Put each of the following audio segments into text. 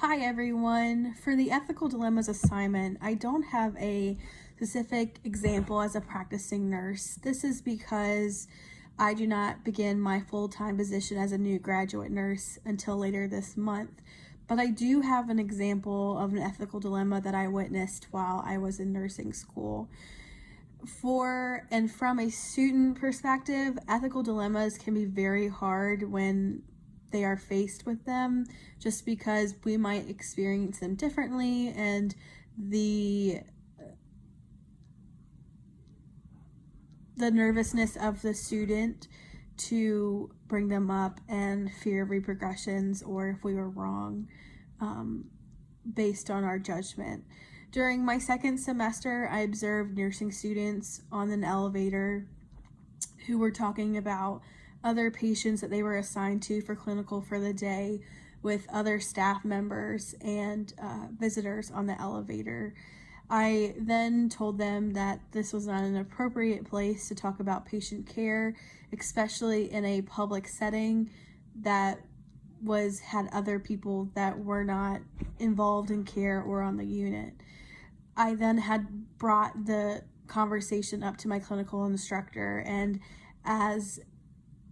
Hi everyone. For the ethical dilemmas assignment, I don't have a specific example as a practicing nurse. This is because I do not begin my full-time position as a new graduate nurse until later this month. But I do have an example of an ethical dilemma that I witnessed while I was in nursing school. From a student perspective, ethical dilemmas can be very hard when they are faced with them, just because we might experience them differently, and the nervousness of the student to bring them up, and fear of repercussions or if we were wrong based on our judgment. During my second semester, I observed nursing students on an elevator who were talking about other patients that they were assigned to for clinical for the day with other staff members and visitors on the elevator. I then told them that this was not an appropriate place to talk about patient care, especially in a public setting that had other people that were not involved in care or on the unit. I then had brought the conversation up to my clinical instructor, and as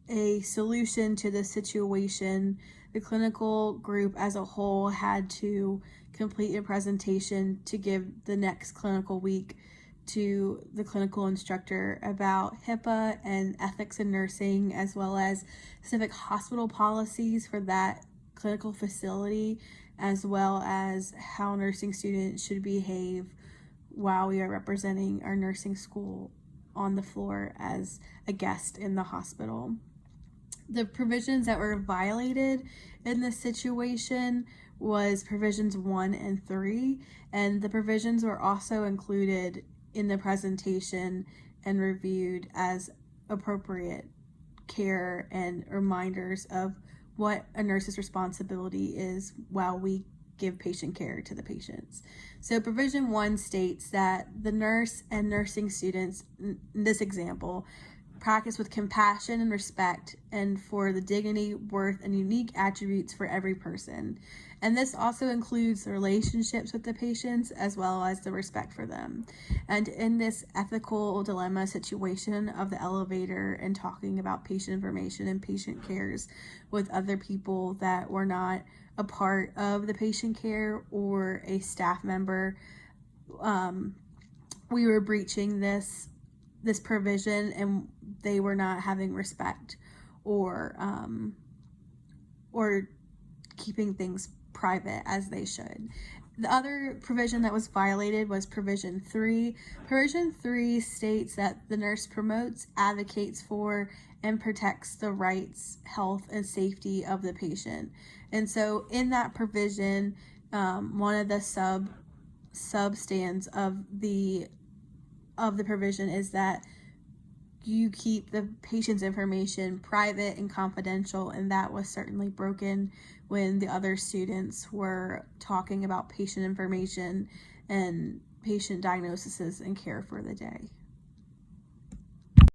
a solution to this situation, the clinical group as a whole had to complete a presentation to give the next clinical week to the clinical instructor about HIPAA and ethics in nursing, as well as specific hospital policies for that clinical facility, as well as how nursing students should behave while we are representing our nursing school on the floor as a guest in the hospital. The provisions that were violated in this situation was provisions 1 and 3, and the provisions were also included in the presentation and reviewed as appropriate care and reminders of what a nurse's responsibility is while we give patient care to the patients. So provision 1 states that the nurse and nursing students, in this example, practice with compassion and respect, and for the dignity, worth, and unique attributes for every person. And this also includes the relationships with the patients as well as the respect for them. And in this ethical dilemma situation of the elevator and talking about patient information and patient cares with other people that were not a part of the patient care or a staff member, we were breaching this provision, and they were not having respect or keeping things private as they should. The other provision that was violated was provision 3. Provision 3 states that the nurse promotes, advocates for, and protects the rights, health, and safety of the patient. And so in that provision, one of the substands of the provision is that you keep the patient's information private and confidential, and that was certainly broken when the other students were talking about patient information and patient diagnoses and care for the day.